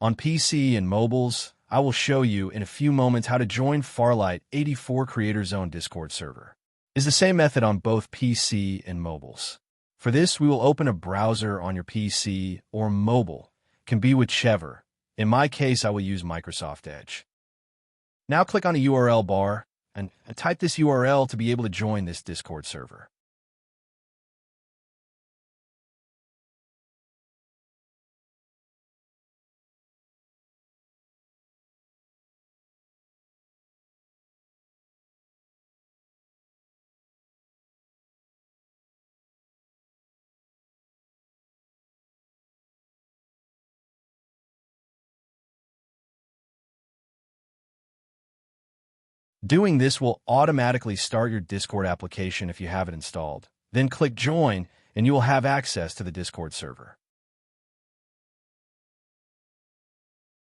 On PC and mobiles, I will show you in a few moments how to join Farlight 84 Creator Zone Discord server. It's the same method on both PC and mobiles. For this, we will open a browser on your PC or mobile. It can be whichever. In my case, I will use Microsoft Edge. Now click on the URL bar and type this URL to be able to join this Discord server. Doing this will automatically start your Discord application if you have it installed. Then click Join, and you will have access to the Discord server.